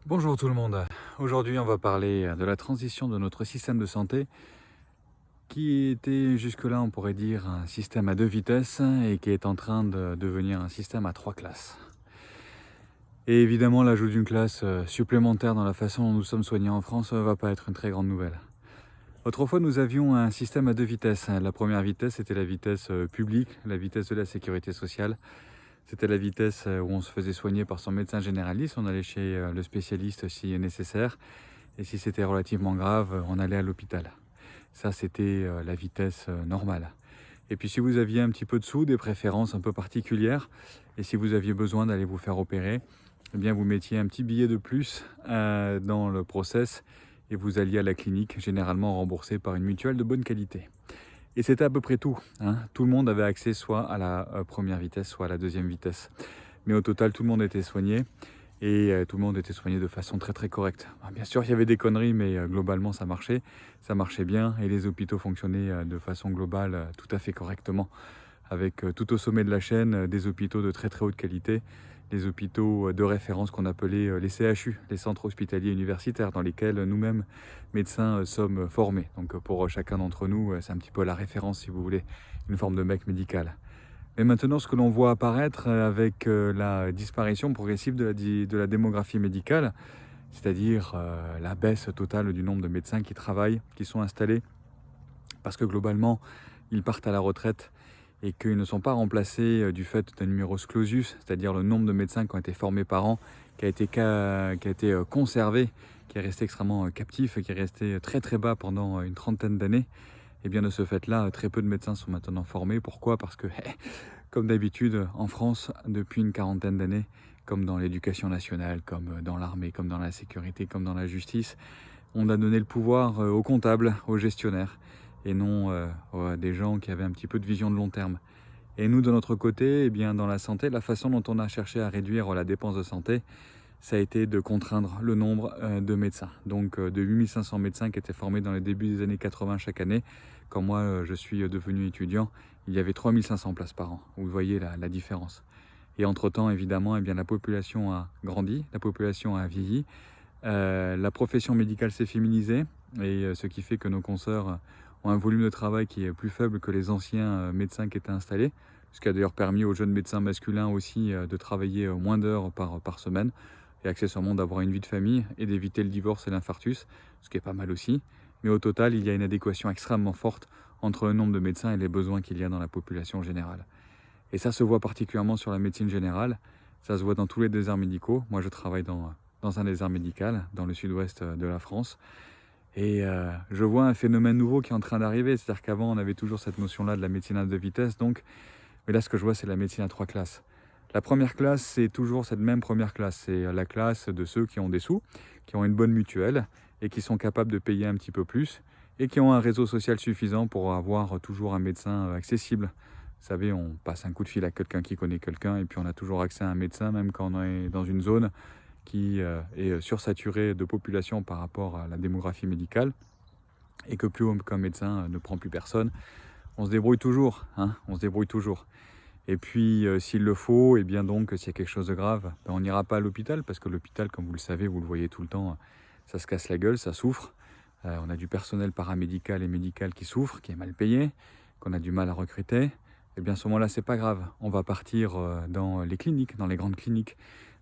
Bonjour tout le monde. Aujourd'hui, on va parler de la transition de notre système de santé qui était jusque-là, on pourrait dire, un système à 2 vitesses et qui est en train de devenir un système à 3 classes. Et évidemment, l'ajout d'une classe supplémentaire dans la façon dont nous sommes soignés en France ne va pas être une très grande nouvelle. Autrefois, nous avions un système à 2 vitesses. La première vitesse était la vitesse publique, la vitesse de la sécurité sociale. C'était la vitesse où on se faisait soigner par son médecin généraliste, on allait chez le spécialiste si nécessaire, et si c'était relativement grave, on allait à l'hôpital. Ça, c'était la vitesse normale. Et puis si vous aviez un petit peu de sous, des préférences un peu particulières, et si vous aviez besoin d'aller vous faire opérer, eh bien vous mettiez un petit billet de plus dans le process, et vous alliez à la clinique, généralement remboursé par une mutuelle de bonne qualité. Et c'était à peu près tout, hein. Tout le monde avait accès soit à la première vitesse, soit à la deuxième vitesse. Mais au total, tout le monde était soigné et tout le monde était soigné de façon très très correcte. Bien sûr, il y avait des conneries, mais globalement, ça marchait bien et les hôpitaux fonctionnaient de façon globale tout à fait correctement. Avec tout au sommet de la chaîne, des hôpitaux de très très haute qualité, les hôpitaux de référence qu'on appelait les CHU, les centres hospitaliers universitaires, dans lesquels nous-mêmes, médecins, sommes formés. Donc pour chacun d'entre nous, c'est un petit peu la référence, si vous voulez, une forme de mec médical. Mais maintenant, ce que l'on voit apparaître avec la disparition progressive de la démographie médicale, c'est-à-dire la baisse totale du nombre de médecins qui travaillent, qui sont installés, parce que globalement, ils partent à la retraite et qu'ils ne sont pas remplacés du fait d'un numerus clausus, c'est-à-dire le nombre de médecins qui ont été formés par an, qui a été conservé, qui est resté extrêmement captif et qui est resté très très bas pendant une trentaine d'années. Et bien de ce fait-là, très peu de médecins sont maintenant formés. Pourquoi? Parce que, comme d'habitude, en France, depuis une quarantaine d'années, comme dans l'éducation nationale, comme dans l'armée, comme dans la sécurité, comme dans la justice, on a donné le pouvoir aux comptables, aux gestionnaires, et non à des gens qui avaient un petit peu de vision de long terme. Et nous, de notre côté, eh bien, dans la santé, la façon dont on a cherché à réduire la dépense de santé, ça a été de contraindre le nombre de médecins. Donc de 8500 médecins qui étaient formés dans les débuts des années 80 chaque année. Quand moi je suis devenu étudiant, il y avait 3500 places par an. Vous voyez la différence. Et entre-temps, évidemment, eh bien, la population a grandi, la population a vieilli. La profession médicale s'est féminisée, et ce qui fait que nos consoeurs ont un volume de travail qui est plus faible que les anciens médecins qui étaient installés, ce qui a d'ailleurs permis aux jeunes médecins masculins aussi de travailler moins d'heures par semaine, et accessoirement d'avoir une vie de famille et d'éviter le divorce et l'infarctus, ce qui est pas mal aussi. Mais au total, il y a une adéquation extrêmement forte entre le nombre de médecins et les besoins qu'il y a dans la population générale. Et ça se voit particulièrement sur la médecine générale, ça se voit dans tous les déserts médicaux. Moi, je travaille dans un désert médical, dans le sud-ouest de la France. Et je vois un phénomène nouveau qui est en train d'arriver. C'est-à-dire qu'avant, on avait toujours cette notion-là de la médecine à 2 vitesses. Donc, mais là, ce que je vois, c'est la médecine à 3 classes. La première classe, c'est toujours cette même première classe. C'est la classe de ceux qui ont des sous, qui ont une bonne mutuelle et qui sont capables de payer un petit peu plus et qui ont un réseau social suffisant pour avoir toujours un médecin accessible. Vous savez, on passe un coup de fil à quelqu'un qui connaît quelqu'un et puis on a toujours accès à un médecin, même quand on est dans une zone qui est sursaturée de population par rapport à la démographie médicale et que plus aucun médecin ne prend plus personne. On se débrouille toujours, hein, on se débrouille toujours. Et puis, s'il le faut, et bien donc, s'il y a quelque chose de grave, ben, on n'ira pas à l'hôpital, parce que l'hôpital, comme vous le savez, vous le voyez tout le temps, ça se casse la gueule, ça souffre. On a du personnel paramédical et médical qui souffre, qui est mal payé, qu'on a du mal à recruter. Et bien à ce moment-là, c'est pas grave. On va partir dans les cliniques, dans les grandes cliniques,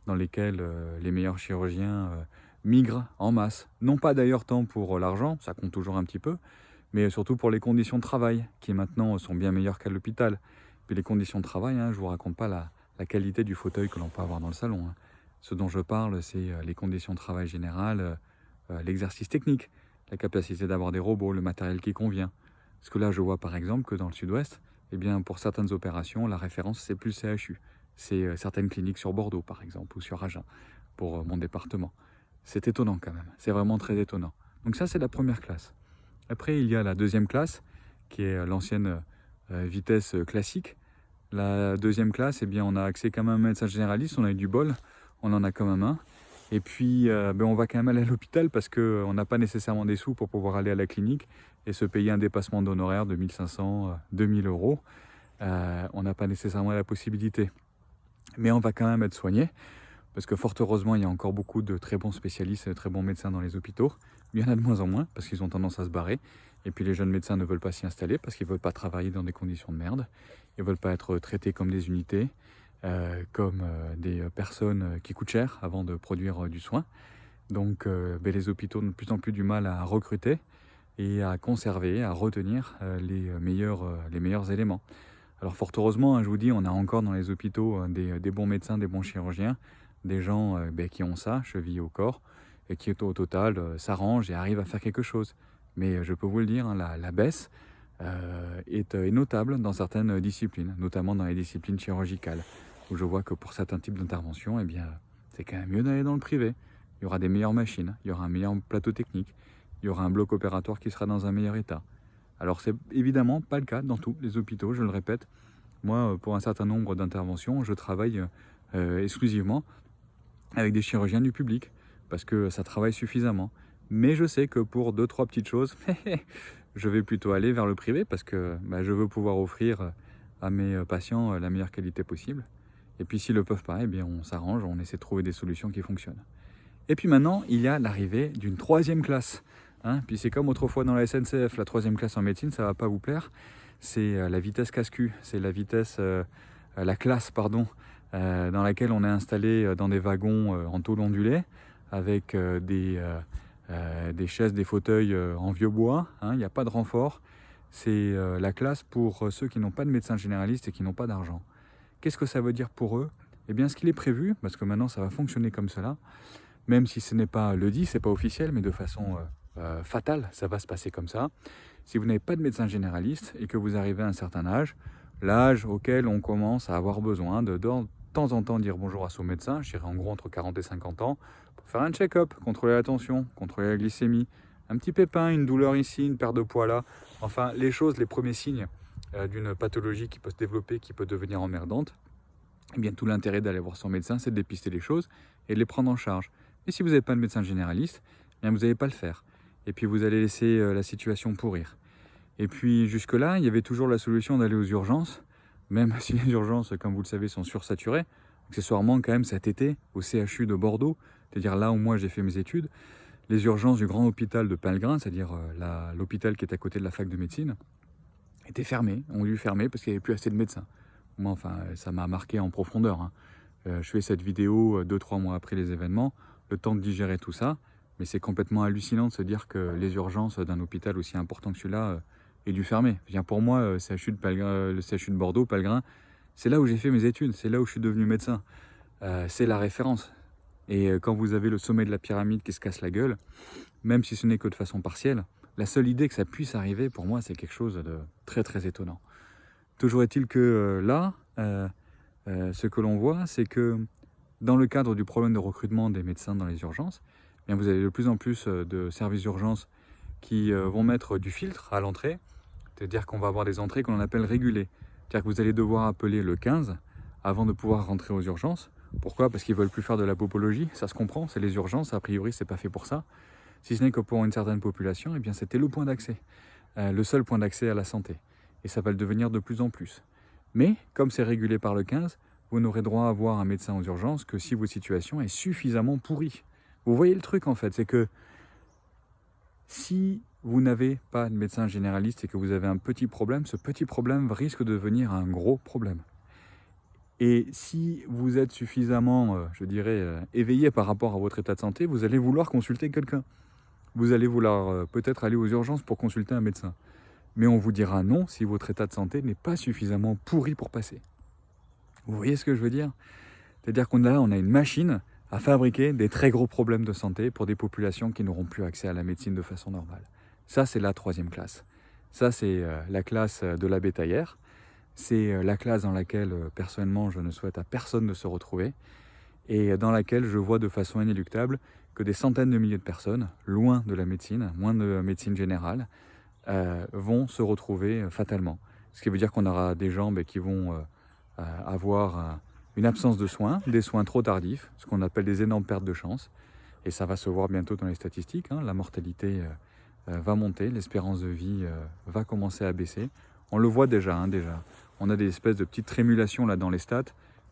dans lesquelles les meilleurs chirurgiens migrent en masse. Non pas d'ailleurs tant pour l'argent, ça compte toujours un petit peu, mais surtout pour les conditions de travail, qui maintenant sont bien meilleures qu'à l'hôpital. Puis les conditions de travail, hein, je ne vous raconte pas la qualité du fauteuil que l'on peut avoir dans le salon, hein. Ce dont je parle, c'est les conditions de travail générales, l'exercice technique, la capacité d'avoir des robots, le matériel qui convient. Parce que là, je vois par exemple que dans le sud-ouest, eh bien, pour certaines opérations, la référence, c'est plus le CHU. C'est certaines cliniques sur Bordeaux, par exemple, ou sur Agen, pour mon département. C'est étonnant quand même, c'est vraiment très étonnant. Donc ça, c'est la première classe. Après, il y a la deuxième classe, qui est l'ancienne vitesse classique. La deuxième classe, eh bien, on a accès quand même à un médecin généraliste, on a eu du bol, on en a quand même un. Et puis, on va quand même aller à l'hôpital parce qu'on n'a pas nécessairement des sous pour pouvoir aller à la clinique et se payer un dépassement d'honoraires de 1500, 2000 euros. On n'a pas nécessairement la possibilité. Mais on va quand même être soigné parce que fort heureusement, il y a encore beaucoup de très bons spécialistes et de très bons médecins dans les hôpitaux. Il y en a de moins en moins, parce qu'ils ont tendance à se barrer. Et puis les jeunes médecins ne veulent pas s'y installer, parce qu'ils ne veulent pas travailler dans des conditions de merde. Ils ne veulent pas être traités comme des unités, comme des personnes qui coûtent cher avant de produire du soin. Donc les hôpitaux ont de plus en plus du mal à recruter et à conserver, à retenir les meilleurs éléments. Alors fort heureusement, je vous dis, on a encore dans les hôpitaux des bons médecins, des bons chirurgiens, des gens qui ont ça, chevillé au corps, et qui au total s'arrangent et arrivent à faire quelque chose. Mais je peux vous le dire, la baisse est notable dans certaines disciplines, notamment dans les disciplines chirurgicales, où je vois que pour certains types d'interventions, c'est quand même mieux d'aller dans le privé. Il y aura des meilleures machines, il y aura un meilleur plateau technique, il y aura un bloc opératoire qui sera dans un meilleur état. Alors c'est évidemment pas le cas dans tous les hôpitaux, je le répète. Moi, pour un certain nombre d'interventions, je travaille exclusivement avec des chirurgiens du public, parce que ça travaille suffisamment. Mais je sais que pour 2-3 petites choses, je vais plutôt aller vers le privé, parce que je veux pouvoir offrir à mes patients la meilleure qualité possible. Et puis s'ils ne le peuvent pas, on s'arrange, on essaie de trouver des solutions qui fonctionnent. Et puis maintenant, il y a l'arrivée d'une 3e classe. Puis c'est comme autrefois dans la SNCF, la 3e classe en médecine, ça ne va pas vous plaire. C'est la vitesse casse-cul, c'est la classe dans laquelle on est installé dans des wagons en tôle ondulée, avec des chaises, des fauteuils en vieux bois. Il n'y a pas de renfort. C'est la classe pour ceux qui n'ont pas de médecin généraliste et qui n'ont pas d'argent. Qu'est-ce que ça veut dire pour eux ? Ce qu'il est prévu, parce que maintenant ça va fonctionner comme cela, même si ce n'est pas le dit, c'est pas officiel, mais de façon fatale, ça va se passer comme ça. Si vous n'avez pas de médecin généraliste et que vous arrivez à un certain âge, l'âge auquel on commence à avoir besoin de temps en temps dire bonjour à son médecin, je dirais en gros entre 40 et 50 ans, pour faire un check-up, contrôler la tension, contrôler la glycémie, un petit pépin, une douleur ici, une perte de poids là, enfin les premiers signes d'une pathologie qui peut se développer, qui peut devenir emmerdante. Tout l'intérêt d'aller voir son médecin, c'est de dépister les choses et de les prendre en charge. Et si vous n'avez pas de médecin généraliste, vous n'allez pas le faire. Et puis vous allez laisser la situation pourrir. Et puis jusque-là, il y avait toujours la solution d'aller aux urgences, même si les urgences, comme vous le savez, sont sursaturées. Accessoirement, quand même, cet été, au CHU de Bordeaux, c'est-à-dire là où moi j'ai fait mes études, les urgences du grand hôpital de Pellegrin, c'est-à-dire l'hôpital qui est à côté de la fac de médecine, étaient fermées, ont dû fermer parce qu'il n'y avait plus assez de médecins. Moi, ça m'a marqué en profondeur. Je fais cette vidéo 2-3 mois après les événements, le temps de digérer tout ça, mais c'est complètement hallucinant de se dire que les urgences d'un hôpital aussi important que celui-là aient dû fermer. Pour moi, le CHU de Bordeaux, Pellegrin, c'est là où j'ai fait mes études, c'est là où je suis devenu médecin. C'est la référence. Et quand vous avez le sommet de la pyramide qui se casse la gueule, même si ce n'est que de façon partielle, la seule idée que ça puisse arriver, pour moi, c'est quelque chose de très très étonnant. Toujours est-il que ce que l'on voit, c'est que dans le cadre du problème de recrutement des médecins dans les urgences, vous avez de plus en plus de services d'urgence qui vont mettre du filtre à l'entrée, c'est-à-dire qu'on va avoir des entrées qu'on appelle régulées. C'est-à-dire que vous allez devoir appeler le 15 avant de pouvoir rentrer aux urgences. Pourquoi ? Parce qu'ils ne veulent plus faire de la popologie, ça se comprend, c'est les urgences, a priori c'est pas fait pour ça. Si ce n'est que pour une certaine population, c'était le point d'accès, le seul point d'accès à la santé. Et ça va le devenir de plus en plus. Mais, comme c'est régulé par le 15, vous n'aurez droit à voir un médecin aux urgences que si votre situation est suffisamment pourrie. Vous voyez le truc en fait, c'est que si vous n'avez pas de médecin généraliste et que vous avez un petit problème, ce petit problème risque de devenir un gros problème. Et si vous êtes suffisamment, éveillé par rapport à votre état de santé, vous allez vouloir consulter quelqu'un. Vous allez vouloir peut-être aller aux urgences pour consulter un médecin. Mais on vous dira non si votre état de santé n'est pas suffisamment pourri pour passer. Vous voyez ce que je veux dire ? C'est-à-dire qu'on a une machine à fabriquer des très gros problèmes de santé pour des populations qui n'auront plus accès à la médecine de façon normale. Ça, c'est la 3e classe. Ça, c'est la classe de la bétaillère. C'est la classe dans laquelle, personnellement, je ne souhaite à personne de se retrouver et dans laquelle je vois de façon inéluctable que des centaines de milliers de personnes, loin de la médecine, moins de médecine générale, vont se retrouver fatalement. Ce qui veut dire qu'on aura des gens qui vont avoir une absence de soins, des soins trop tardifs, ce qu'on appelle des énormes pertes de chance. Et ça va se voir bientôt dans les statistiques. La mortalité va monter, l'espérance de vie va commencer à baisser. On le voit déjà. On a des espèces de petites trémulations là dans les stats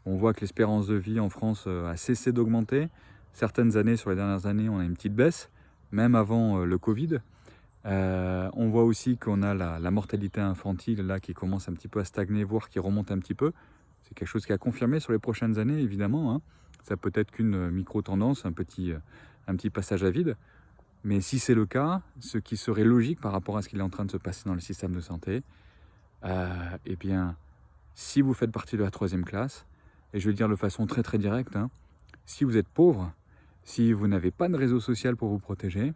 On voit que l'espérance de vie en France a cessé d'augmenter. Certaines années, sur les dernières années, on a une petite baisse, même avant le Covid. On voit aussi qu'on a la mortalité infantile là, qui commence un petit peu à stagner, voire qui remonte un petit peu. C'est quelque chose qui a confirmé sur les prochaines années, évidemment. Ça peut être qu'une micro-tendance, un petit passage à vide. Mais si c'est le cas, ce qui serait logique par rapport à ce qui est en train de se passer dans le système de santé, eh bien, si vous faites partie de la 3e classe, et je vais le dire de façon très très directe, si vous êtes pauvre, si vous n'avez pas de réseau social pour vous protéger,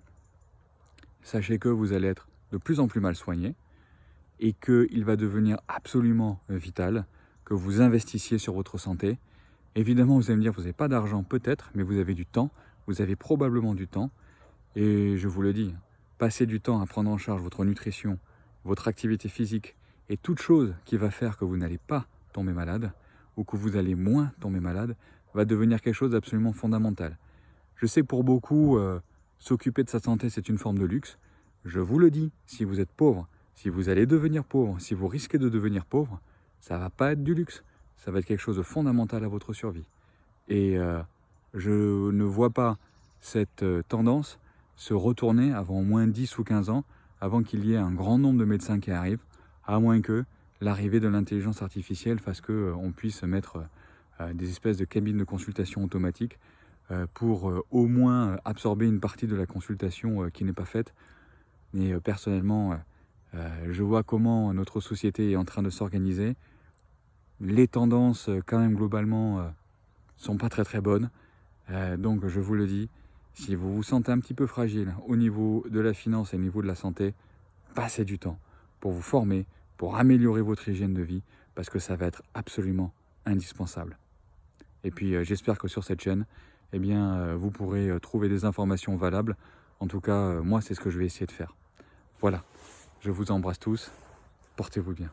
sachez que vous allez être de plus en plus mal soigné et qu'il va devenir absolument vital que vous investissiez sur votre santé. Évidemment, vous allez me dire, vous n'avez pas d'argent peut-être, mais vous avez du temps, vous avez probablement du temps. Et je vous le dis, passez du temps à prendre en charge votre nutrition, votre activité physique et toute chose qui va faire que vous n'allez pas tomber malade ou que vous allez moins tomber malade va devenir quelque chose d'absolument fondamental. Je sais que pour beaucoup, s'occuper de sa santé, c'est une forme de luxe. Je vous le dis, si vous êtes pauvre, si vous allez devenir pauvre, si vous risquez de devenir pauvre, ça ne va pas être du luxe. Ça va être quelque chose de fondamental à votre survie. Et je ne vois pas cette tendance se retourner avant au moins 10 ou 15 ans, avant qu'il y ait un grand nombre de médecins qui arrivent, à moins que l'arrivée de l'intelligence artificielle fasse qu'on puisse mettre des espèces de cabines de consultation automatique pour au moins absorber une partie de la consultation qui n'est pas faite. Mais personnellement, je vois comment notre société est en train de s'organiser. Les tendances, quand même, globalement, sont pas très très bonnes. Donc, je vous le dis, si vous vous sentez un petit peu fragile au niveau de la finance et au niveau de la santé, passez du temps pour vous former, pour améliorer votre hygiène de vie, parce que ça va être absolument indispensable. Et puis, j'espère que sur cette chaîne, eh bien, vous pourrez trouver des informations valables. En tout cas, moi, c'est ce que je vais essayer de faire. Voilà, je vous embrasse tous, portez-vous bien.